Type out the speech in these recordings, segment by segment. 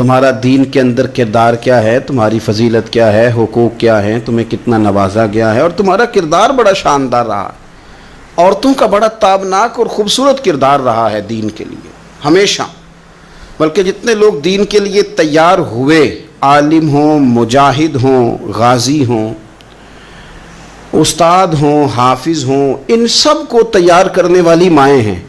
تمہارا دین کے اندر کردار کیا ہے، تمہاری فضیلت کیا ہے، حقوق کیا ہیں، تمہیں کتنا نوازا گیا ہے، اور تمہارا کردار بڑا شاندار رہا، عورتوں کا بڑا تابناک اور خوبصورت کردار رہا ہے دین کے لیے ہمیشہ۔ بلکہ جتنے لوگ دین کے لیے تیار ہوئے، عالم ہوں، مجاہد ہوں، غازی ہوں، استاد ہوں، حافظ ہوں، ان سب کو تیار کرنے والی مائیں ہیں،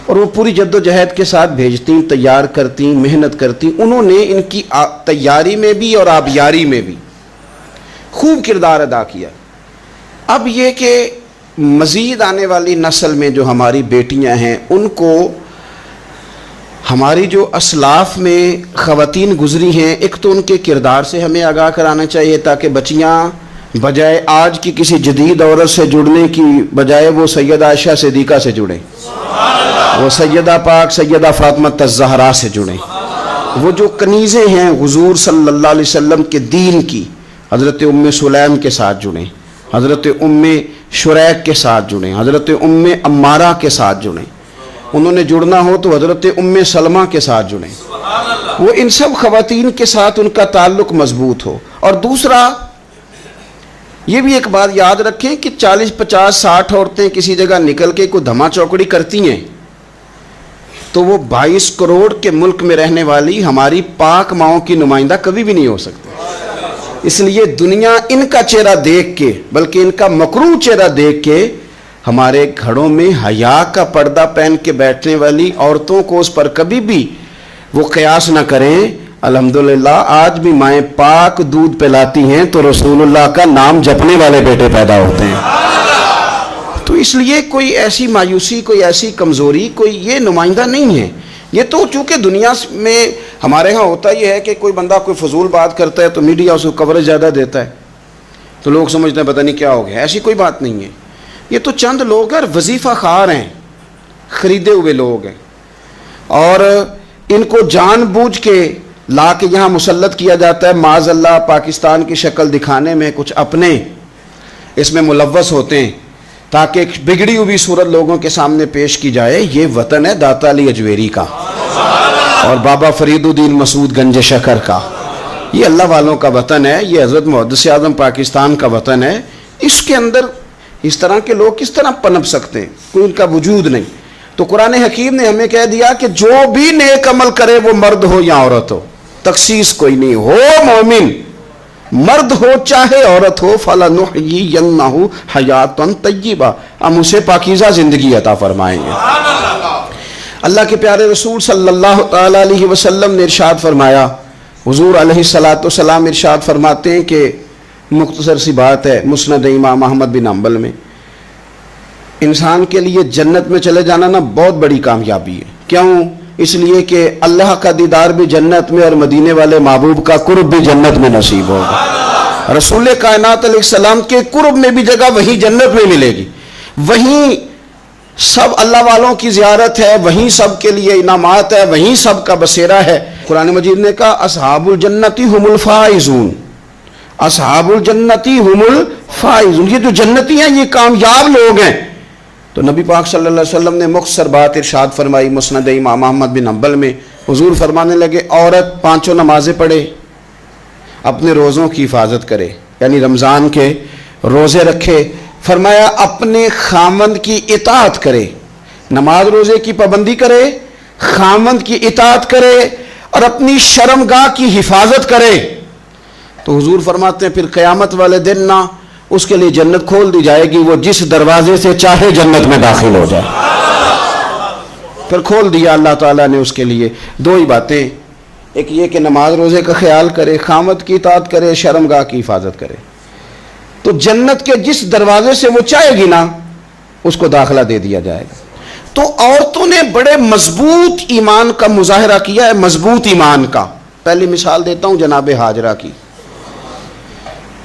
اور وہ پوری جد و جہد کے ساتھ بھیجتی، تیار کرتی، محنت کرتی۔ انہوں نے ان کی تیاری میں بھی اور آبیاری میں بھی خوب کردار ادا کیا۔ اب یہ کہ مزید آنے والی نسل میں جو ہماری بیٹیاں ہیں، ان کو ہماری جو اسلاف میں خواتین گزری ہیں، ایک تو ان کے کردار سے ہمیں آگاہ کرانا چاہیے، تاکہ بچیاں بجائے آج کی کسی جدید عورت سے جڑنے کی بجائے وہ سیدہ عائشہ صدیقہ سے جڑیں، وہ سیدہ پاک سیدہ فاطمہ الزہرا سے جڑیں، وہ جو کنیزیں ہیں حضور صلی اللہ علیہ وسلم کے دین کی، حضرت ام سلیم کے ساتھ جڑیں، حضرت ام شریک کے ساتھ جڑیں، حضرت ام عمارہ کے ساتھ جڑیں، انہوں نے جڑنا ہو تو حضرت ام سلمہ کے ساتھ جڑیں، وہ ان سب خواتین کے ساتھ ان کا تعلق مضبوط ہو۔ اور دوسرا یہ بھی ایک بات یاد رکھیں کہ 40 50 60 عورتیں کسی جگہ نکل کے کوئی دھما چوکڑی کرتی ہیں تو وہ 22 کروڑ کے ملک میں رہنے والی ہماری پاک ماؤں کی نمائندہ کبھی بھی نہیں ہو سکتی۔ اس لیے دنیا ان کا چہرہ دیکھ کے، بلکہ ان کا مکروہ چہرہ دیکھ کے، ہمارے گھروں میں حیا کا پردہ پہن کے بیٹھنے والی عورتوں کو اس پر کبھی بھی وہ قیاس نہ کریں۔ الحمدللہ آج بھی مائیں پاک دودھ پلاتی ہیں تو رسول اللہ کا نام جپنے والے بیٹے پیدا ہوتے ہیں۔ تو اس لیے کوئی ایسی مایوسی، کوئی ایسی کمزوری، کوئی یہ نمائندہ نہیں ہے۔ یہ تو چونکہ دنیا میں ہمارے ہاں ہوتا یہ ہے کہ کوئی بندہ کوئی فضول بات کرتا ہے تو میڈیا اس کو کوریج زیادہ دیتا ہے، تو لوگ سمجھتے ہیں پتہ نہیں کیا ہو گیا۔ ایسی کوئی بات نہیں ہے، یہ تو چند لوگ ہیں، وظیفہ خوار ہیں، خریدے ہوئے لوگ ہیں، اور ان کو جان بوجھ کے لا کے یہاں مسلط کیا جاتا ہے، معاذ اللہ پاکستان کی شکل دکھانے میں کچھ اپنے اس میں ملوث ہوتے ہیں تاکہ ایک بگڑی ہوئی صورت لوگوں کے سامنے پیش کی جائے۔ یہ وطن ہے داتا علی اجویری کا اور بابا فرید الدین مسعود گنج شکر کا، یہ اللہ والوں کا وطن ہے، یہ حضرت محدث اعظم پاکستان کا وطن ہے۔ اس کے اندر اس طرح کے لوگ کس طرح پنپ سکتے ہیں؟ کوئی ان کا وجود نہیں۔ تو قرآن حکیم نے ہمیں کہہ دیا کہ جو بھی نیک عمل کرے وہ مرد ہو یا عورت ہو، تخصیص کوئی نہیں، ہو مومن، مرد ہو چاہے عورت ہو، فَلَنُحْيِيَنَّهُ حَيَاةً طَيِّبَةً، ہم اسے پاکیزہ زندگی عطا فرمائیں گے۔ اللہ کے پیارے رسول صلی اللہ تعالی علیہ وسلم نے ارشاد فرمایا، حضور علیہ السلام ارشاد فرماتے ہیں کہ مختصر سی بات ہے، مسند امام احمد بن حنبل میں، انسان کے لیے جنت میں چلے جانا نا بہت بڑی کامیابی ہے۔ کیوں؟ اس لیے کہ اللہ کا دیدار بھی جنت میں اور مدینے والے محبوب کا قرب بھی جنت میں نصیب ہوگا۔ رسول کائنات علیہ السلام کے قرب میں بھی جگہ وہیں جنت میں ملے گی، وہیں سب اللہ والوں کی زیارت ہے، وہیں سب کے لیے انعامات ہے، وہیں سب کا بسیرا ہے۔ قرآن مجید نے کہا اصحاب الجنتی هم الفائزون، اصحاب الجنتی هم الفائزون، یہ جو جنتی ہیں یہ کامیاب لوگ ہیں۔ تو نبی پاک صلی اللہ علیہ وسلم نے مختصر بات ارشاد فرمائی مسند امام احمد بن حنبل میں، حضور فرمانے لگے عورت 5 نمازیں پڑھے، اپنے روزوں کی حفاظت کرے، یعنی رمضان کے روزے رکھے، فرمایا اپنے خامند کی اطاعت کرے، نماز روزے کی پابندی کرے، خامند کی اطاعت کرے اور اپنی شرمگاہ کی حفاظت کرے، تو حضور فرماتے ہیں پھر قیامت والے دن نہ اس کے لیے جنت کھول دی جائے گی، وہ جس دروازے سے چاہے جنت میں داخل ہو جائے۔ پھر کھول دیا اللہ تعالیٰ نے اس کے لیے۔ 2 ہی باتیں، ایک یہ کہ نماز روزے کا خیال کرے، خامد کی اطاعت کرے، شرمگاہ کی حفاظت کرے، تو جنت کے جس دروازے سے وہ چاہے گی نا اس کو داخلہ دے دیا جائے گا۔ تو عورتوں نے بڑے مضبوط ایمان کا مظاہرہ کیا ہے، مضبوط ایمان کا۔ پہلی مثال دیتا ہوں جناب ہاجرہ کی۔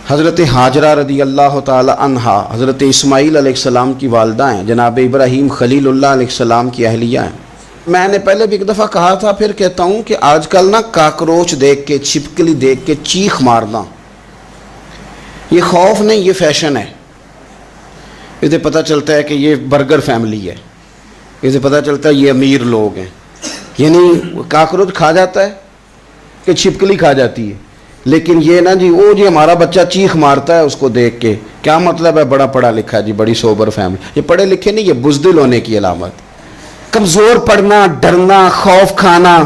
حضرت ہاجرہ رضی اللہ تعالی عنہا حضرت اسماعیل علیہ السلام کی والدہ ہیں، جناب ابراہیم خلیل اللہ علیہ السلام کی اہلیہ ہیں۔ میں نے پہلے بھی ایک دفعہ کہا تھا، پھر کہتا ہوں کہ آج کل نا کاکروچ دیکھ کے، چھپکلی دیکھ کے چیخ مارنا یہ خوف نہیں، یہ فیشن ہے۔ اسے پتہ چلتا ہے کہ یہ برگر فیملی ہے، اسے پتہ چلتا ہے یہ امیر لوگ ہیں، یعنی کاکروچ کھا جاتا ہے کہ چھپکلی کھا جاتی ہے، لیکن یہ نا جی وہ جی ہمارا بچہ چیخ مارتا ہے اس کو دیکھ کے، کیا مطلب ہے بڑا پڑھا لکھا ہے جی، بڑی سوبر فیملی. یہ پڑھے لکھے نہیں، یہ بزدل ہونے کی علامت. کمزور پڑھنا، ڈرنا، خوف کھانا،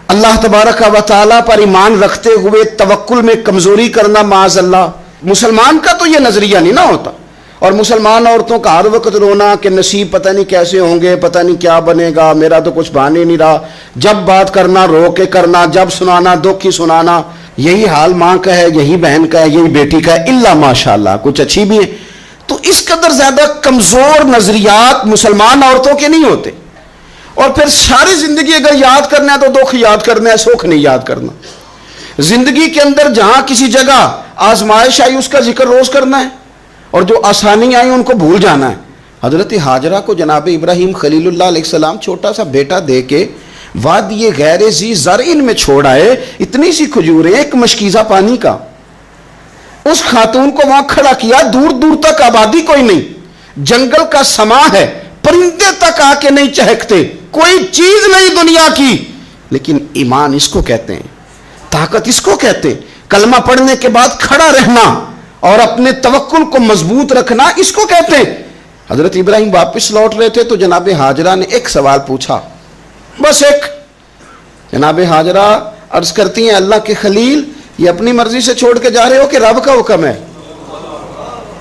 اللہ تبارک و تعالیٰ پر ایمان رکھتے ہوئے توکل میں کمزوری کرنا، معاذ اللہ. مسلمان کا تو یہ نظریہ نہیں نہ ہوتا. اور مسلمان عورتوں کا ہر وقت رونا کہ نصیب پتہ نہیں کیسے ہوں گے، پتہ نہیں کیا بنے گا، میرا تو کچھ بان ہی نہیں رہا. جب بات کرنا رو کے کرنا، جب سنانا دکھ ہی سنانا. یہی حال ماں کا ہے، یہی بہن کا ہے، یہی بیٹی کا ہے، الا ماشاءاللہ کچھ اچھی بھی ہے. تو اس قدر زیادہ کمزور نظریات مسلمان عورتوں کے نہیں ہوتے. اور پھر ساری زندگی اگر یاد کرنا ہے تو دکھ یاد کرنا ہے، سکھ نہیں یاد کرنا. زندگی کے اندر جہاں کسی جگہ آزمائش آئی اس کا ذکر روز کرنا ہے، اور جو آسانی آئی ان کو بھول جانا ہے. حضرت ہاجرہ کو جناب ابراہیم خلیل اللہ علیہ السلام چھوٹا سا بیٹا دے کے وادی غیر ذی زرعین میں چھوڑ آئے. اتنی سی کھجوریں، ایک مشکیزہ پانی کا. اس خاتون کو وہاں کھڑا کیا، دور دور تک آبادی کوئی نہیں، جنگل کا سما ہے، پرندے تک آ کے نہیں چہکتے، کوئی چیز نہیں دنیا کی. لیکن ایمان اس کو کہتے ہیں، طاقت اس کو کہتے ہیں. کلمہ پڑھنے کے بعد کھڑا رہنا اور اپنے توکل کو مضبوط رکھنا اس کو کہتے ہیں. حضرت ابراہیم واپس لوٹ رہے تھے تو جناب ہاجرہ نے ایک سوال پوچھا، بس ایک. جناب ہاجرہ عرض کرتی ہیں اللہ کے خلیل، یہ اپنی مرضی سے چھوڑ کے جا رہے ہو کہ رب کا حکم ہے؟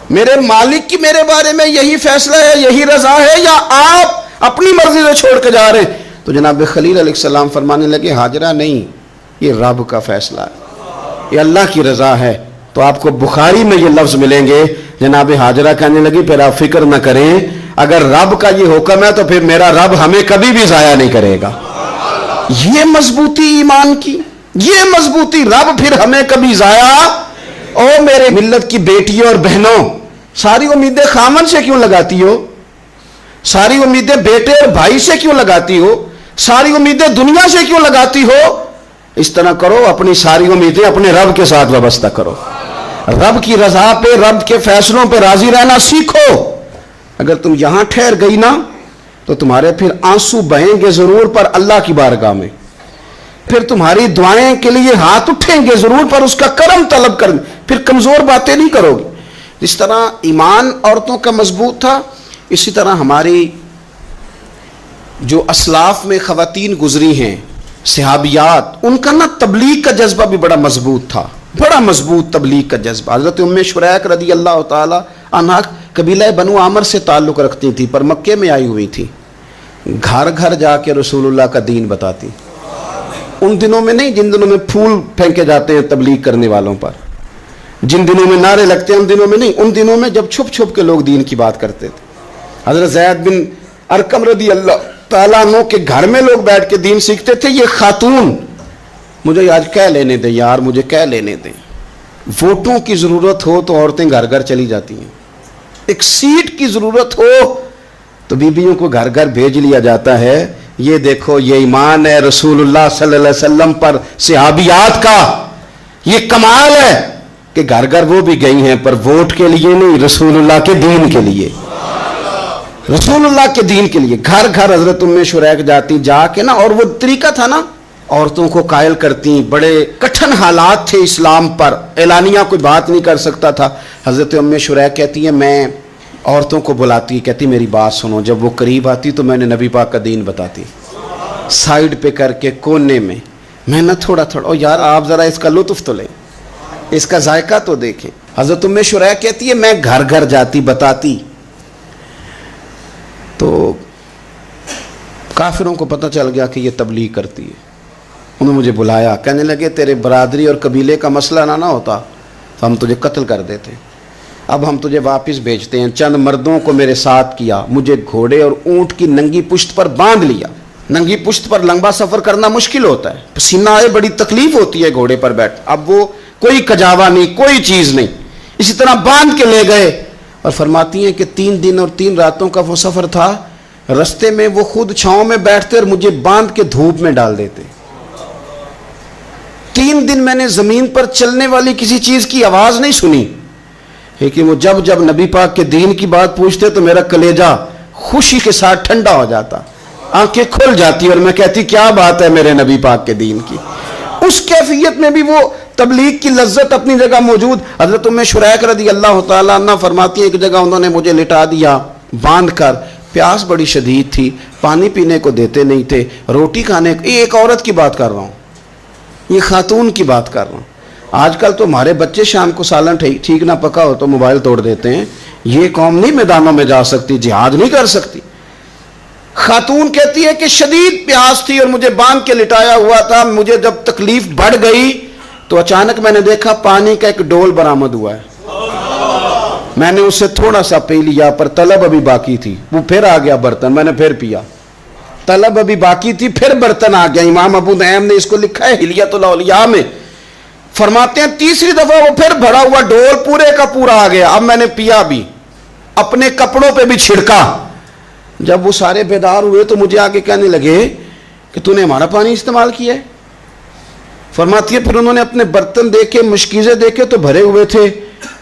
میرے مالک کی میرے بارے میں یہی فیصلہ ہے، یہی رضا ہے، یا آپ اپنی مرضی سے چھوڑ کے جا رہے ہیں؟ تو جناب خلیل علیہ السلام فرمانے لگے ہاجرہ نہیں، یہ رب کا فیصلہ ہے، یہ اللہ کی رضا ہے. تو آپ کو بخاری میں یہ لفظ ملیں گے. جناب ہاجرہ کہنے لگی پھر آپ فکر نہ کریں، اگر رب کا یہ حکم ہے تو پھر میرا رب ہمیں کبھی بھی ضائع نہیں کرے گا. یہ مضبوطی ایمان کی، یہ مضبوطی، رب پھر ہمیں کبھی ضائع. او میرے ملت کی بیٹیوں اور بہنوں، ساری امیدیں خامن سے کیوں لگاتی ہو؟ ساری امیدیں بیٹے اور بھائی سے کیوں لگاتی ہو؟ ساری امیدیں دنیا سے کیوں لگاتی ہو؟ اس طرح کرو، اپنی ساری امیدیں اپنے رب کے ساتھ وابستہ کرو. رب کی رضا پہ، رب کے فیصلوں پہ راضی رہنا سیکھو. اگر تم یہاں ٹھہر گئی نا تو تمہارے پھر آنسو بہیں گے ضرور پر اللہ کی بارگاہ میں، پھر تمہاری دعائیں کے لیے ہاتھ اٹھیں گے ضرور پر اس کا کرم طلب کریں، پھر کمزور باتیں نہیں کرو گے. جس طرح ایمان عورتوں کا مضبوط تھا، اسی طرح ہماری جو اسلاف میں خواتین گزری ہیں، صحابیات، ان کا نا تبلیغ کا جذبہ بھی بڑا مضبوط تھا، بڑا مضبوط تبلیغ کا جذبہ. حضرت ام شریک رضی اللہ تعالی عنہ قبیلہ بنو عامر سے تعلق رکھتی تھی، پر مکے میں آئی ہوئی تھی. گھر گھر جا کے رسول اللہ کا دین بتاتی. ان دنوں میں نہیں جن دنوں میں پھول پھینکے جاتے ہیں تبلیغ کرنے والوں پر، جن دنوں میں نعرے لگتے ہیں ان دنوں میں نہیں، ان دنوں میں جب چھپ چھپ کے لوگ دین کی بات کرتے تھے. حضرت زید بن ارقم رضی اللہ تعالیٰ عنہ کے گھر میں لوگ بیٹھ کے دین سیکھتے تھے. یہ خاتون، مجھے آج کہہ لینے دیں یار، مجھے کہہ لینے دیں، ووٹوں کی ضرورت ہو تو عورتیں گھر گھر چلی جاتی ہیں. ایک سیٹ کی ضرورت ہو تو بیویوں کو گھر گھر بھیج لیا جاتا ہے. یہ دیکھو، یہ ایمان ہے رسول اللہ صلی اللہ علیہ وسلم پر صحابیات کا. یہ کمال ہے کہ گھر گھر وہ بھی گئی ہیں، پر ووٹ کے لیے نہیں، رسول اللہ کے دین کے لیے، رسول اللہ کے دین کے لیے. گھر گھر حضرت ام شریک جاتی، جا کے نا، اور وہ طریقہ تھا نا، عورتوں کو قائل کرتی. بڑے کٹھن حالات تھے اسلام پر، اعلانیہ کوئی بات نہیں کر سکتا تھا. حضرت ام شریک کہتی ہے میں عورتوں کو بلاتی، کہتی میری بات سنو. جب وہ قریب آتی تو میں نے نبی پاک کا دین بتاتی، سائیڈ پہ کر کے کونے میں نہ تھوڑا تھوڑا، او یار آپ ذرا اس کا لطف تو لیں، اس کا ذائقہ تو دیکھیں. حضرت ام شریک کہتی ہے میں گھر گھر جاتی بتاتی. تو کافروں کو پتہ چل گیا کہ یہ تبلیغ کرتی ہے. انہوں نے مجھے بلایا، کہنے لگے تیرے برادری اور قبیلے کا مسئلہ نہ ہوتا تو ہم تجھے قتل کر دیتے. اب ہم تجھے واپس بھیجتے ہیں. چند مردوں کو میرے ساتھ کیا، مجھے گھوڑے اور اونٹ کی ننگی پشت پر باندھ لیا. ننگی پشت پر لمبا سفر کرنا مشکل ہوتا ہے، پسینہ آئے، بڑی تکلیف ہوتی ہے گھوڑے پر بیٹھ. اب وہ کوئی کجاوا نہیں، کوئی چیز نہیں، اسی طرح باندھ کے لے گئے. اور فرماتی ہیں کہ 3 دن اور 3 راتوں کا وہ سفر تھا. رستے میں وہ خود چھاؤں میں بیٹھتے اور مجھے باندھ کے دھوپ میں ڈال دیتے. 3 دن میں نے زمین پر چلنے والی کسی چیز کی آواز نہیں سنی. لیکن وہ جب جب نبی پاک کے دین کی بات پوچھتے تو میرا کلیجہ خوشی کے ساتھ ٹھنڈا ہو جاتا. آنکھیں کھل جاتی اور میں کہتی کیا بات ہے میرے نبی پاک کے دین کی. اس کیفیت میں بھی وہ تبلیغ کی لذت اپنی جگہ موجود. حضرت ام شریک رضی اللہ تعالیٰ عنہ فرماتی ہے ایک جگہ انہوں نے مجھے لٹا دیا باندھ کر, پیاس بڑی شدید تھی, پانی پینے کو دیتے نہیں تھے, روٹی کھانے کو. یہ ایک عورت کی بات کر رہا ہوں, یہ خاتون کی بات کر رہا ہوں. آج کل تو ہمارے بچے شام کو سالن ٹھیک نہ پکا ہو تو موبائل توڑ دیتے ہیں. یہ قوم نہیں میدانوں میں جا سکتی, جہاد نہیں کر سکتی. خاتون کہتی ہے کہ شدید پیاس تھی اور مجھے باندھ کے لٹایا ہوا تھا. مجھے جب تکلیف بڑھ گئی تو اچانک میں نے دیکھا پانی کا ایک ڈول برآمد ہوا ہے. میں نے اس سے تھوڑا سا پی لیا, پر طلب ابھی باقی تھی. وہ پھر آ گیا برتن, میں نے پھر پیا. طلب ابھی باقی تھی, پھر برتن آ گیا. امام ابو نعیم نے اس کو لکھا ہے حلیۃ الاولیاء میں, فرماتے ہیں تیسری دفعہ وہ پھر بھرا ہوا ڈول پورے کا پورا آ گیا. اب میں نے پیا بھی, اپنے کپڑوں پہ بھی چھڑکا. جب وہ سارے بیدار ہوئے تو مجھے آگے کہنے لگے کہ تو نے ہمارا پانی استعمال کیا ہے. فرماتی ہے پھر انہوں نے اپنے برتن دیکھے, مشکیزیں دیکھے تو بھرے ہوئے تھے.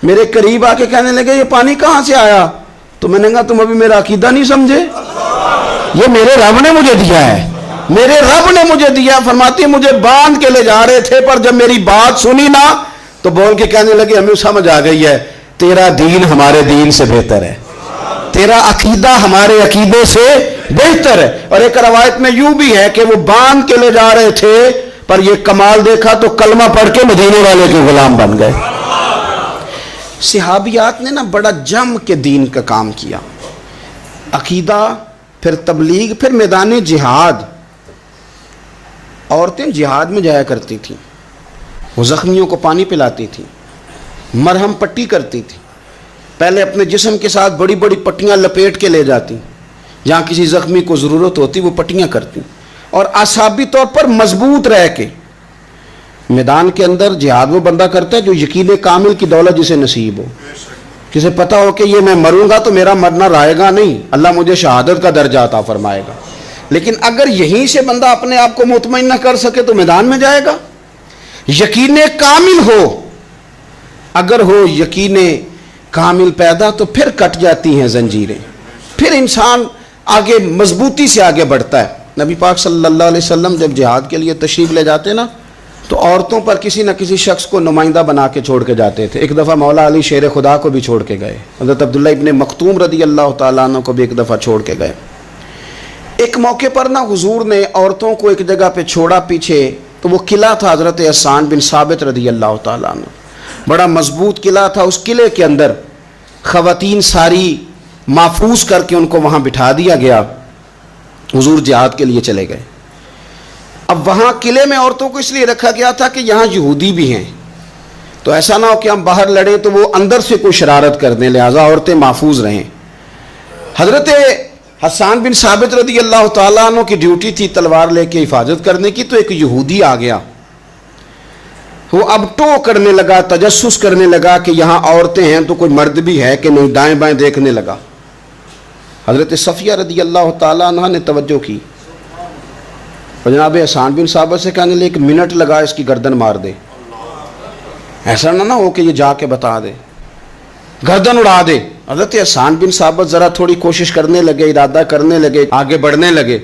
میرے قریب آ کے کہنے لگے یہ پانی کہاں سے آیا؟ تو میں نے کہا تم ابھی میرا عقیدہ نہیں سمجھے, یہ میرے رب نے مجھے دیا ہے, میرے رب نے مجھے دیا. فرماتی ہے مجھے باندھ کے لے جا رہے تھے, پر جب میری بات سنی نا تو بول کے کہنے لگے ہمیں سمجھ آ گئی ہے تیرا دین ہمارے دین سے بہتر ہے, تیرا عقیدہ ہمارے عقیدے سے بہتر ہے. اور ایک روایت میں یوں بھی ہے کہ وہ باندھ کے لے جا رہے تھے, پر یہ کمال دیکھا تو کلمہ پڑھ کے مدینے والے کے غلام بن گئے. صحابیات نے نا بڑا جم کے دین کا کام کیا. عقیدہ, پھر تبلیغ, پھر میدان جہاد. عورتیں جہاد میں جایا کرتی تھیں, وہ زخمیوں کو پانی پلاتی تھیں, مرہم پٹی کرتی تھیں. پہلے اپنے جسم کے ساتھ بڑی بڑی پٹیاں لپیٹ کے لے جاتی, جہاں کسی زخمی کو ضرورت ہوتی وہ پٹیاں کرتی. اور اعصابی طور پر مضبوط رہ کے میدان کے اندر جہاد وہ بندہ کرتا ہے جو یقین کامل کی دولت جسے نصیب ہو, جسے پتہ ہو کہ یہ میں مروں گا تو میرا مرنا رائے گا نہیں, اللہ مجھے شہادت کا درجہ عطا فرمائے گا. لیکن اگر یہیں سے بندہ اپنے آپ کو مطمئن نہ کر سکے تو میدان میں جائے گا. یقین کامل ہو, اگر ہو یقین کامل پیدا تو پھر کٹ جاتی ہیں زنجیریں, پھر انسان آگے مضبوطی سے آگے بڑھتا ہے. نبی پاک صلی اللہ علیہ وسلم جب جہاد کے لیے تشریف لے جاتے نا تو عورتوں پر کسی نہ کسی شخص کو نمائندہ بنا کے چھوڑ کے جاتے تھے. ایک دفعہ مولا علی شیر خدا کو بھی چھوڑ کے گئے, حضرت عبداللہ ابن مختوم رضی اللہ تعالیٰ عنہ کو بھی ایک دفعہ چھوڑ کے گئے. ایک موقع پر نا حضور نے عورتوں کو ایک جگہ پہ چھوڑا پیچھے, تو وہ قلعہ تھا حضرت حسان بن ثابت رضی اللہ تعالیٰ عنہ, بڑا مضبوط قلعہ تھا. اس قلعے کے اندر خواتین ساری محفوظ کر کے ان کو وہاں بٹھا دیا گیا. حضور جہاد کے لیے چلے گئے. اب وہاں قلعے میں عورتوں کو اس لیے رکھا گیا تھا کہ یہاں یہودی بھی ہیں, تو ایسا نہ ہو کہ ہم باہر لڑیں تو وہ اندر سے کوئی شرارت کر دیں, لہٰذا عورتیں محفوظ رہیں. حضرت حسان بن ثابت رضی اللہ تعالیٰ عنہ کی ڈیوٹی تھی تلوار لے کے حفاظت کرنے کی, تو ایک یہودی آ گیا. وہ اب ٹو کرنے لگا, تجسس کرنے لگا کہ یہاں عورتیں ہیں تو کوئی مرد بھی ہے کہ نہیں, دائیں بائیں دیکھنے لگا. حضرت صفیہ رضی اللہ تعالیٰ عنہ نے توجہ کی, اور جناب حسان بن ثابت سے کہنے لے 1 منٹ لگا اس کی گردن مار دے, ایسا نہ ہو کہ یہ جا کے بتا دے, گردن اڑا دے. حضرت حسان بن ثابت ذرا تھوڑی کوشش کرنے لگے, ارادہ کرنے لگے, آگے بڑھنے لگے,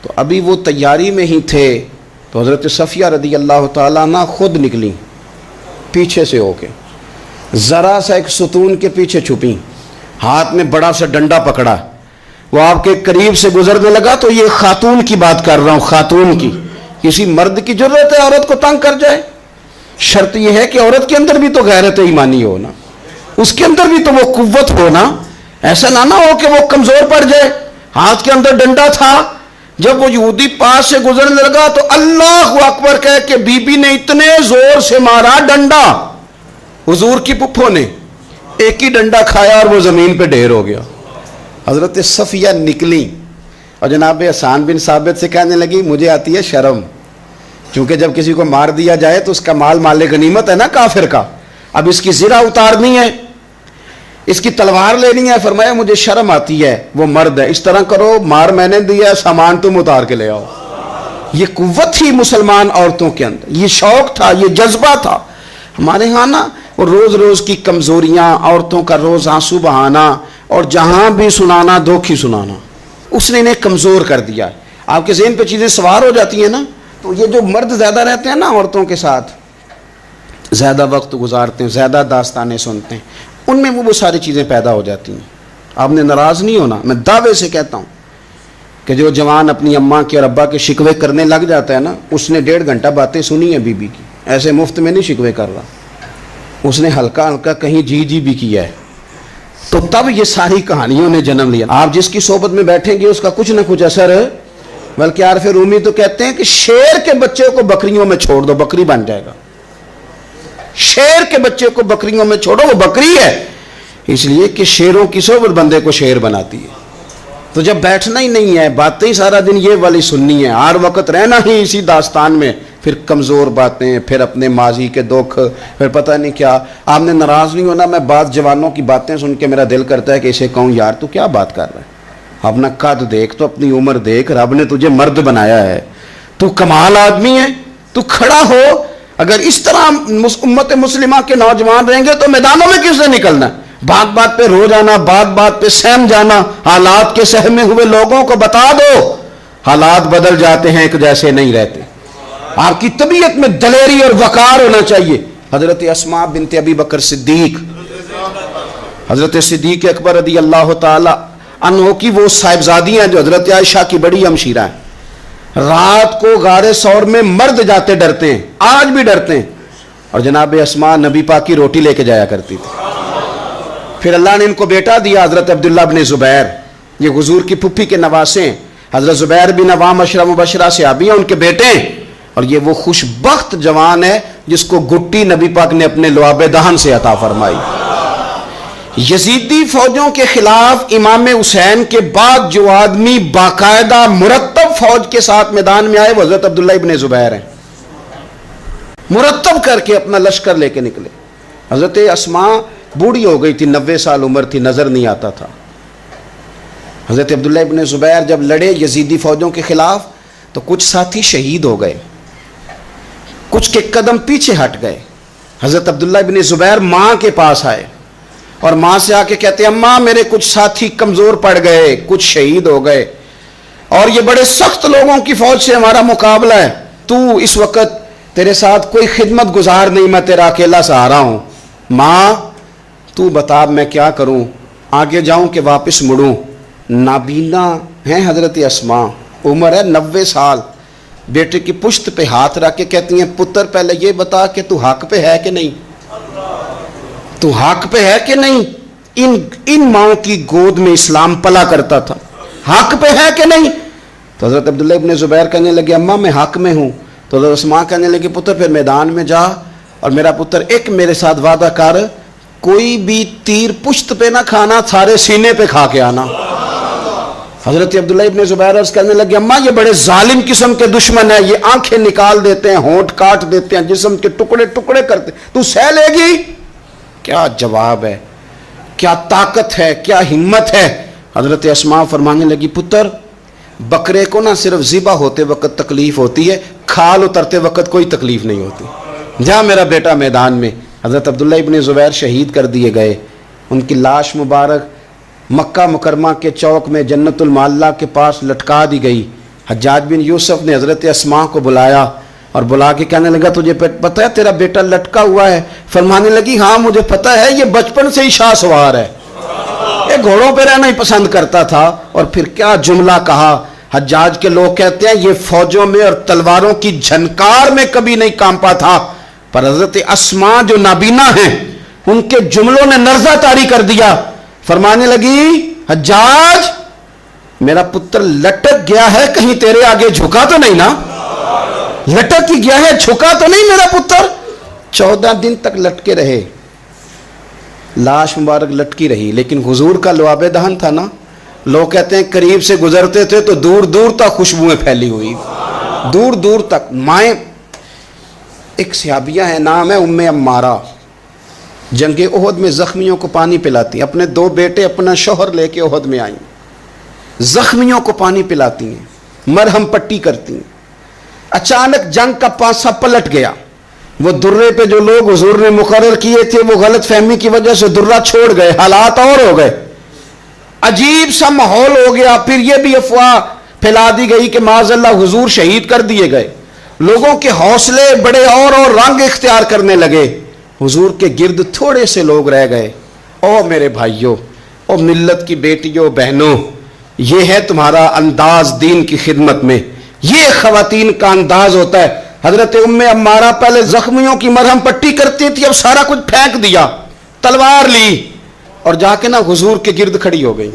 تو ابھی وہ تیاری میں ہی تھے تو حضرت صفیہ رضی اللہ تعالیٰ عنہ خود نکلی پیچھے سے ہو کے, ذرا سا ایک ستون کے پیچھے چھپی, ہاتھ میں بڑا سا ڈنڈا پکڑا. وہ آپ کے قریب سے گزرنے لگا. تو یہ خاتون کی بات کر رہا ہوں, خاتون کی. کسی مرد کی ضرورت ہے عورت کو تنگ کر جائے؟ شرط یہ ہے کہ عورت کے اندر بھی تو غیرت ایمانی ہو نا, اس کے اندر بھی تو وہ قوت ہو نا. ایسا نہ ہو کہ وہ کمزور پڑ جائے. ہاتھ کے اندر ڈنڈا تھا, جب وہ یہودی پاس سے گزرنے لگا تو اللہ اکبر کہہ کے بی بی نے اتنے زور سے مارا ڈنڈا, حضور کی پپھو نے ایک ہی ڈنڈا کھایا اور وہ زمین پہ ڈھیر ہو گیا. حضرت صفیہ نکلی اور جناب حسان بن ثابت سے کہنے لگی مجھے آتی ہے شرم, کیونکہ جب کسی کو مار دیا جائے تو اس کا مال مال غنیمت ہے نا کافر کا, اب اس کی زرہ اتارنی ہے, اس کی تلوار لینی ہے. فرمایا مجھے شرم آتی ہے, وہ مرد ہے, اس طرح کرو مار میں نے دیا, سامان تم اتار کے لے آؤ. یہ قوت تھی مسلمان عورتوں کے اندر, یہ شوق تھا, یہ جذبہ تھا. ہمارے ہاں نا وہ روز روز کی کمزوریاں, عورتوں کا روز آنسو بہانا اور جہاں بھی سنانا دھوکھی سنانا, اس نے انہیں کمزور کر دیا. آپ کے ذہن پہ چیزیں سوار ہو جاتی ہیں نا. تو یہ جو مرد زیادہ رہتے ہیں نا عورتوں کے ساتھ، زیادہ وقت گزارتے ہیں، زیادہ داستانیں سنتے ہیں، ان میں وہ ساری چیزیں پیدا ہو جاتی ہیں. آپ نے ناراض نہیں ہونا، میں دعوے سے کہتا ہوں کہ جو جوان اپنی اماں کے اور ابا کے شکوے کرنے لگ جاتا ہے نا، اس نے 1.5 گھنٹہ باتیں سنی ہیں بی بی کی، ایسے مفت میں نہیں شکوے کر رہا، اس نے ہلکا ہلکا کہیں جی بھی کیا ہے. تو تب یہ ساری کہانیوں نے جنم لیا. آپ جس کی صحبت میں بیٹھیں گے اس کا کچھ نہ کچھ اثر ہے. بلکہ عارف رومی تو کہتے ہیں کہ شیر کے بچے کو بکریوں میں چھوڑ دو، بکری بن جائے گا. شیر کے بچے کو بکریوں میں چھوڑو، وہ بکری ہے. اس لیے کہ شیروں کی صحبت بندے کو شیر بناتی ہے. تو جب بیٹھنا ہی نہیں ہے، باتیں ہی سارا دن یہ والی سننی ہے، ہر وقت رہنا ہی اسی داستان میں، پھر کمزور باتیں، پھر اپنے ماضی کے دکھ، پھر پتہ نہیں کیا. آپ نے ناراض نہیں ہونا، میں بعض جوانوں کی باتیں سن کے میرا دل کرتا ہے کہ اسے کہوں یار تو کیا بات کر رہا ہے، اپنا قد دیکھ، تو اپنی عمر دیکھ، رب نے تجھے مرد بنایا ہے، تو کمال آدمی ہے، تو کھڑا ہو. اگر اس طرح امت مسلمہ کے نوجوان رہیں گے تو میدانوں میں کس سے نکلنا ہے؟ بات بات پہ رو جانا، بات بات پہ سہم جانا. حالات کے سہمے ہوئے لوگوں کو بتا دو حالات بدل جاتے ہیں، ایک جیسے نہیں رہتے. آپ کی طبیعت میں دلیری اور وقار ہونا چاہیے. حضرت اسماء بنت ابی بکر صدیق، حضرت صدیق اکبر رضی اللہ تعالی عنہ کی وہ صاحبزادیاں جو حضرت عائشہ کی بڑی ہمشیرہ ہیں. رات کو غار ثور میں مرد جاتے ڈرتے ہیں، آج بھی ڈرتے ہیں. اور جناب اسماء نبی پاک کی روٹی لے کے جایا کرتی تھی. پھر اللہ نے ان کو بیٹا دیا، حضرت عبداللہ بن زبیر، یہ حضور کی پھپھی کے نواسے ہیں. حضرت زبیر بن عوام عشرہ مبشرہ صحابی ہیں، ان کے بیٹے ہیں. اور یہ وہ خوش بخت جوان ہے جس کو گٹی نبی پاک نے اپنے لعاب دہن سے عطا فرمائی. یزیدی فوجوں کے خلاف امام حسین کے بعد جو آدمی باقاعدہ مرتب فوج کے ساتھ میدان میں آئے وہ حضرت عبداللہ ابن زبیر ہیں. مرتب کر کے اپنا لشکر لے کے نکلے. حضرت اسماء بوڑھی ہو گئی تھی، 90 سال عمر تھی، نظر نہیں آتا تھا. حضرت عبداللہ ابن زبیر جب لڑے یزیدی فوجوں کے خلاف تو کچھ ساتھی شہید ہو گئے، کچھ کے قدم پیچھے ہٹ گئے. حضرت عبداللہ ابن زبیر ماں کے پاس آئے اور ماں سے آ کے کہتے ہیں اماں میرے کچھ ساتھی کمزور پڑ گئے، کچھ شہید ہو گئے، اور یہ بڑے سخت لوگوں کی فوج سے ہمارا مقابلہ ہے. تو اس وقت تیرے ساتھ کوئی خدمت گزار نہیں، میں تیرا اکیلا سہارا ہوں. ماں تو بتا میں کیا کروں، آگے جاؤں کہ واپس مڑوں. نابینا ہیں حضرت اسماء، عمر ہے 90 سال. بیٹے کی پشت پہ ہاتھ رکھ کے کہتی ہیں پتر پہلے یہ بتا کہ تو حق پہ ہے کہ نہیں، تو حق پہ ہے کہ نہیں. ان ماں کی گود میں اسلام پلا کرتا تھا، حق پہ ہے کہ نہیں. تو حضرت عبداللہ ابن زبیر کہنے لگے اماں میں حق میں ہوں. تو حضرت اسماء کہنے لگے پتر پھر میدان میں جا، اور میرا پتر ایک میرے ساتھ وعدہ کر، کوئی بھی تیر پشت پہ نہ کھانا، سارے سینے پہ کھا کے آنا. حضرت عبداللہ ابن زبیر عرض کرنے لگے اماں یہ بڑے ظالم قسم کے دشمن ہیں، یہ آنکھیں نکال دیتے ہیں، ہونٹ کاٹ دیتے ہیں، جسم کے ٹکڑے ٹکڑے کرتے، تو سہ لے گی؟ کیا جواب ہے، کیا طاقت ہے، کیا ہمت ہے. حضرت اسماء فرمانے لگی پتر بکرے کو نہ صرف ذبح ہوتے وقت تکلیف ہوتی ہے، کھال اترتے وقت کوئی تکلیف نہیں ہوتی. جا میرا بیٹا میدان میں. حضرت عبداللہ ابن زبیر شہید کر دیے گئے. ان کی لاش مبارک مکہ مکرمہ کے چوک میں جنت المعلیٰ کے پاس لٹکا دی گئی. حجاج بن یوسف نے حضرت اسماء کو بلایا اور بلا کے کہنے لگا تجھے پتہ ہے تیرا بیٹا لٹکا ہوا ہے؟ فرمانے لگی ہاں مجھے پتہ ہے، یہ بچپن سے ہی شاہ سوار ہے، یہ گھوڑوں پہ رہنا ہی پسند کرتا تھا. اور پھر کیا جملہ کہا. حجاج کے لوگ کہتے ہیں یہ فوجوں میں اور تلواروں کی جھنکار میں کبھی نہیں کانپا تھا، پر حضرت اسماء جو نابینا ہیں ان کے جملوں نے نرزہ طاری کر دیا. فرمانے لگی حجاج میرا پتر لٹک گیا ہے، کہیں تیرے آگے جھکا تو نہیں نا؟ لٹک ہی گیا ہے، جھکا تو نہیں میرا پتر؟ 14 دن تک لٹکے رہے، لاش مبارک لٹکی رہی، لیکن حضور کا لعاب دہن تھا نا. لوگ کہتے ہیں قریب سے گزرتے تھے تو دور دور تک خوشبوئیں پھیلی ہوئی، دور دور تک. مائیں ایک صحابیہ ہے، نام ہے ام عمارہ، جنگ احد میں زخمیوں کو پانی پلاتی، اپنے 2 بیٹے اپنا شوہر لے کے احد میں آئیں، زخمیوں کو پانی پلاتی ہیں، مرہم پٹی کرتی ہیں. اچانک جنگ کا پانسا پلٹ گیا. وہ درے پہ جو لوگ حضور نے مقرر کیے تھے وہ غلط فہمی کی وجہ سے درہ چھوڑ گئے، حالات اور ہو گئے، عجیب سا ماحول ہو گیا. پھر یہ بھی افواہ، پھیلا دی گئی کہ معاذ اللہ حضور شہید کر دیے گئے، لوگوں کے حوصلے بڑے اور رنگ اختیار کرنے لگے، حضور کے گرد تھوڑے سے لوگ رہ گئے۔ او میرے بھائیوں، او ملت کی بیٹیوں بہنوں، یہ ہے تمہارا انداز دین کی خدمت میں، یہ خواتین کا انداز ہوتا ہے۔ حضرت ام عمارہ پہلے زخمیوں کی مرہم پٹی کرتی تھی، اب سارا کچھ پھینک دیا، تلوار لی اور جا کے نا حضور کے گرد کھڑی ہو گئی،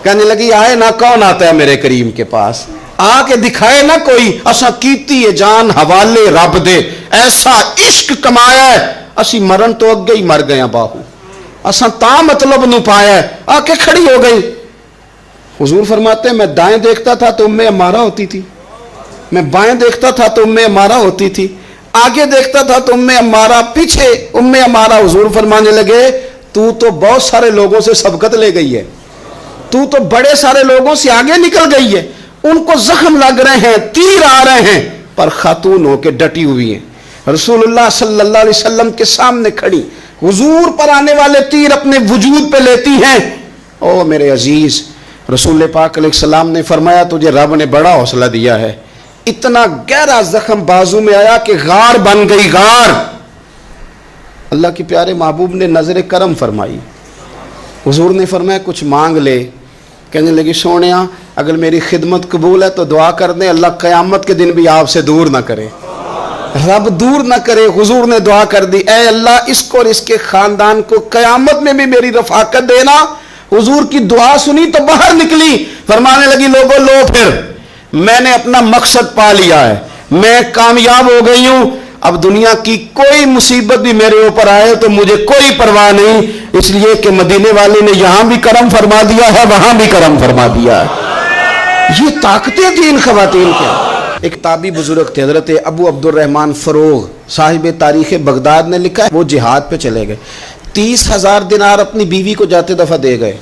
کہنے لگی آئے نا کون آتا ہے میرے کریم کے پاس، آ کے دکھائے نا کوئی، اسا کیتی ہے جان حوالے رب دے، ایسا عشق کمایا ہے، اسی مرن تو اگے ہی مر گیا باہو، اسا تا مطلب نو پایا ہے، آ کے کھڑی ہو گئی۔ حضور فرماتے ہیں میں دائیں دیکھتا تھا تو ام عمارہ ہوتی تھی، میں بائیں دیکھتا تھا تو ام عمارہ ہوتی تھی، آگے دیکھتا تھا تو ام عمارہ، پیچھے ام عمارہ۔ حضور فرمانے لگے تو بہت سارے لوگوں سے سبقت لے گئی ہے، تو بڑے سارے لوگوں سے آگے نکل گئی ہے، ان کو زخم لگ رہے ہیں، تیر آ رہے ہیں، پر خاتون ہو کے ڈٹی ہوئی ہیں، رسول اللہ صلی اللہ علیہ وسلم کے سامنے کھڑی، حضور پر آنے والے تیر اپنے وجود پہ لیتی ہیں۔ او میرے عزیز، رسول پاک علیہ السلام نے فرمایا تجھے رب نے بڑا حوصلہ دیا ہے، اتنا گہرا زخم بازو میں آیا کہ غار بن گئی، غار۔ اللہ کے پیارے محبوب نے نظر کرم فرمائی، حضور نے فرمایا کچھ مانگ لے، کہنے لگی سونیا اگر میری خدمت قبول ہے تو دعا کر دیں اللہ قیامت کے دن بھی آپ سے دور نہ کرے، رب دور نہ کرے۔ حضور نے دعا کر دی، اے اللہ اس کو اور اس کے خاندان کو قیامت میں بھی میری رفاقت دینا۔ حضور کی دعا سنی تو باہر نکلی، فرمانے لگی لوگوں لو پھر میں نے اپنا مقصد پا لیا ہے، میں کامیاب ہو گئی ہوں، اب دنیا کی کوئی مصیبت بھی میرے اوپر آئے تو مجھے کوئی پرواہ نہیں، اس لیے کہ مدینے والے نے یہاں بھی کرم فرما دیا ہے، وہاں بھی کرم فرما دیا ہے۔ یہ طاقتیں تھیں ان خواتین کے۔ ایک تابعی بزرگ تھے حضرت ابو عبد الرحمن فروغ، صاحب تاریخ بغداد نے لکھا ہے وہ جہاد پہ چلے گئے، 30,000 دینار اپنی بیوی کو جاتے دفعہ دے گئے،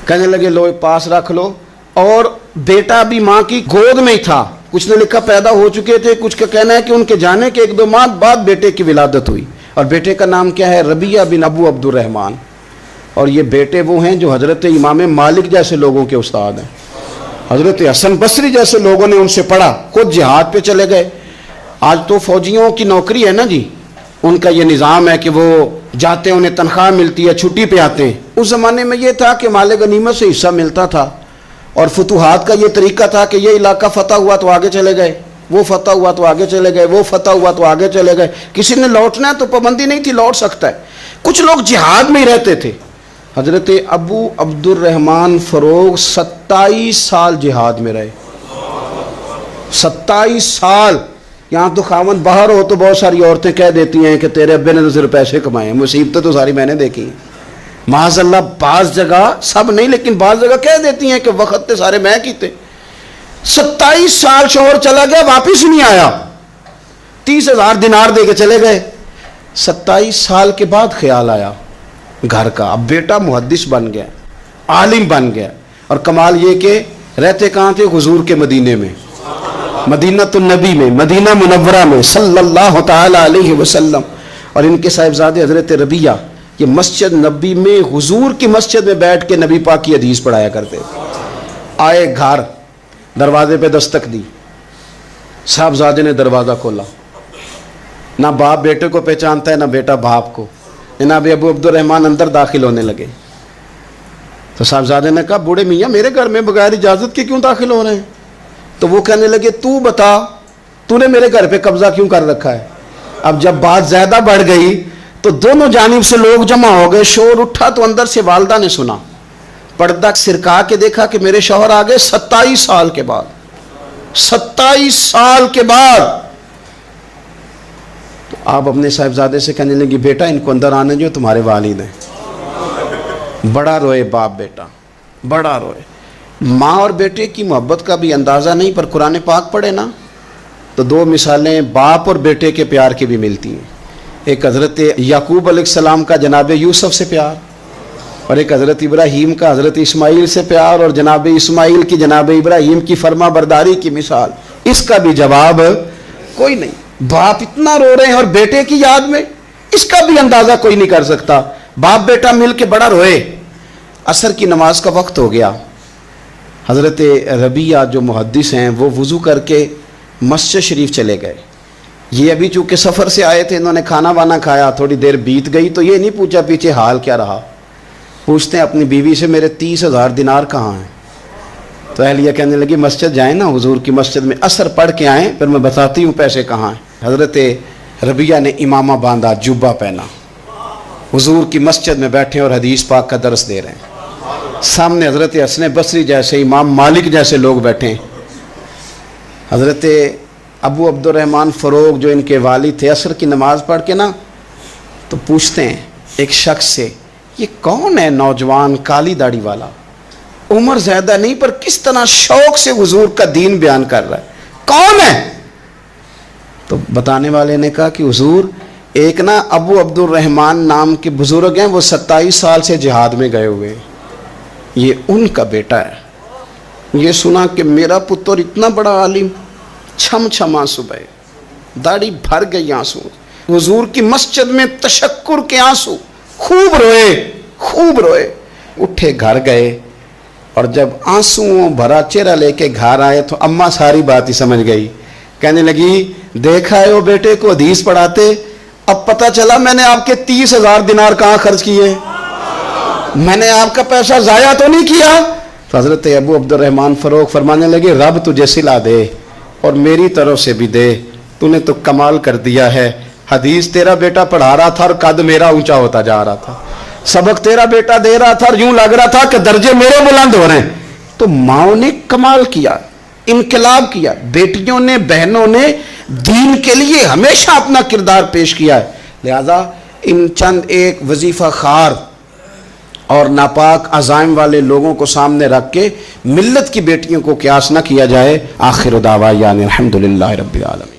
کہنے لگے لو پاس رکھ لو، اور بیٹا بھی ماں کی گود میں ہی تھا، کچھ نے لکھا پیدا ہو چکے تھے، کچھ کا کہنا ہے کہ ان کے جانے کے 1-2 ماہ بعد بیٹے کی ولادت ہوئی، اور بیٹے کا نام کیا ہے ربیعہ بن ابو عبد الرحمن، اور یہ بیٹے وہ ہیں جو حضرت امام مالک جیسے لوگوں کے استاد ہیں، حضرت حسن بصری جیسے لوگوں نے ان سے پڑھا، خود جہاد پہ چلے گئے۔ آج تو فوجیوں کی نوکری ہے نا جی، ان کا یہ نظام ہے کہ وہ جاتے ہیں، انہیں تنخواہ ملتی ہے، چھٹی پہ آتے ہیں۔ اس زمانے میں یہ تھا کہ مال غنیمت سے حصہ ملتا تھا، اور فتوحات کا یہ طریقہ تھا کہ یہ علاقہ فتح ہوا تو آگے چلے گئے، وہ فتح ہوا تو آگے چلے گئے، وہ فتح ہوا تو آگے چلے گئے، کسی نے لوٹنا ہے تو پابندی نہیں تھی، لوٹ سکتا ہے۔ کچھ لوگ جہاد میں ہی رہتے تھے۔ حضرت ابو عبد الرحمن فروغ 27 سال جہاد میں رہے، 27 سال۔ یہاں تو خاوند باہر ہو تو بہت ساری عورتیں کہہ دیتی ہیں کہ تیرے ابے نے تو صرف پیسے کمائے ہیں، مصیبتیں تو ساری میں نے دیکھی ہیں، معاذ اللہ۔ بعض جگہ، سب نہیں لیکن بعض جگہ کہہ دیتی ہیں کہ وقت تے سارے میں کیتے۔ 27 سال شوہر چلا گیا، واپس نہیں آیا، 30,000 دینار دے کے چلے گئے۔ 27 سال کے بعد خیال آیا گھر کا، اب بیٹا محدث بن گیا، عالم بن گیا، اور کمال یہ کہ رہتے کہاں تھے؟ حضور کے مدینے میں، مدینہ النبی میں، مدینہ منورہ میں صلی اللہ تعالی علیہ وسلم۔ اور ان کے صاحبزادے حضرت ربیعہ یہ مسجد نبی میں، حضور کی مسجد میں بیٹھ کے نبی پاک کی حدیث پڑھایا کرتے۔ آئے گھر، دروازے پہ دستک دی، صاحبزادے نے دروازہ کھولا، نہ باپ بیٹے کو پہچانتا ہے نہ بیٹا باپ کو۔ جناب ابو عبد الرحمن اندر داخل ہونے لگے تو صاحبزادے نے کہا بوڑھے میاں میرے گھر میں بغیر اجازت کے کیوں داخل ہو رہے ہیں؟ تو وہ کہنے لگے تو بتا، تو نے میرے گھر پہ قبضہ کیوں کر رکھا ہے؟ اب جب بات زیادہ بڑھ گئی تو دونوں جانب سے لوگ جمع ہو گئے، شور اٹھا تو اندر سے والدہ نے سنا، پردہ سرکا کے دیکھا کہ میرے شوہر آ گئے 27 سال کے بعد، 27 سال کے بعد۔ تو آپ اپنے صاحبزادے سے کہنے لگی بیٹا ان کو اندر آنے جو تمہارے والد ہیں۔ بڑا روئے باپ بیٹا، بڑا روئے۔ ماں اور بیٹے کی محبت کا بھی اندازہ نہیں، پر قرآن پاک پڑھے نا تو 2 مثالیں باپ اور بیٹے کے پیار کی بھی ملتی ہیں۔ ایک حضرت یعقوب علیہ السلام کا جناب یوسف سے پیار، اور ایک حضرت ابراہیم کا حضرت اسماعیل سے پیار، اور جناب اسماعیل کی جناب ابراہیم کی فرما برداری کی مثال، اس کا بھی جواب کوئی نہیں۔ باپ اتنا رو رہے ہیں اور بیٹے کی یاد میں، اس کا بھی اندازہ کوئی نہیں کر سکتا۔ باپ بیٹا مل کے بڑا روئے۔ عصر کی نماز کا وقت ہو گیا، حضرت ربیعہ جو محدث ہیں وہ وضو کر کے مسجد شریف چلے گئے. یہ ابھی چونکہ سفر سے آئے تھے، انہوں نے کھانا وانا کھایا، تھوڑی دیر بیت گئی تو یہ نہیں پوچھا پیچھے حال کیا رہا. پوچھتے ہیں اپنی بیوی سے میرے 30,000 دینار کہاں ہیں؟ تو اہلیہ کہنے لگی مسجد جائیں نا، حضور کی مسجد میں عصر پڑھ کے آئیں، پھر میں بتاتی ہوں پیسے کہاں ہیں. حضرت ربیعہ نے امامہ باندھا، جبہ پہنا، حضور کی مسجد میں بیٹھے اور حدیث پاک کا درس دے رہے ہیں. سامنے حضرت حسن بصری جیسے، امام مالک جیسے لوگ بیٹھے ہیں. حضرت ابو عبد الرحمن فروغ جو ان کے والد تھے، عصر کی نماز پڑھ کے نا تو پوچھتے ہیں ایک شخص سے، یہ کون ہے نوجوان کالی داڑھی والا، عمر زیادہ نہیں پر کس طرح شوق سے حضور کا دین بیان کر رہا ہے، کون ہے؟ تو بتانے والے نے کہا کہ حضور ایک نا ابو عبد الرحمن نام کے بزرگ ہیں، وہ 27 سال سے جہاد میں گئے ہوئے، یہ ان کا بیٹا ہے. یہ سنا کہ میرا پتر اتنا بڑا عالم، چھم چھم آنسو بہے، داڑھی بھر گئی آنسو، حضور کی مسجد میں تشکر کے آنسو، خوب روئے. اٹھے گھر گئے اور جب آنسوؤں بھرا چہرہ لے کے گھر آئے تو اماں ساری بات ہی سمجھ گئی. کہنے لگی دیکھا ہے وہ بیٹے کو حدیث پڑھاتے، اب پتہ چلا میں نے آپ کے 30,000 دینار کہاں خرچ کیے، میں نے آپ کا پیسہ ضائع تو نہیں کیا. تو حضرت ابو عبد الرحمن فروغ فرمانے لگے رب تجھے صلہ دے اور میری طرف سے بھی دے، تو نے تو کمال کر دیا ہے. حدیث تیرا بیٹا پڑھا رہا تھا اور قد میرا اونچا ہوتا جا رہا تھا، سبق تیرا بیٹا دے رہا تھا اور یوں لگ رہا تھا کہ درجے میرے بلند ہو رہے ہیں. تو ماؤں نے کمال کیا، انقلاب کیا، بیٹیوں نے بہنوں نے دین کے لیے ہمیشہ اپنا کردار پیش کیا ہے. لہذا ان چند ایک وظیفہ خار اور ناپاک عزائم والے لوگوں کو سامنے رکھ کے ملت کی بیٹیوں کو قیاس نہ کیا جائے. آخر دعوانا الحمدللہ رب العالمین.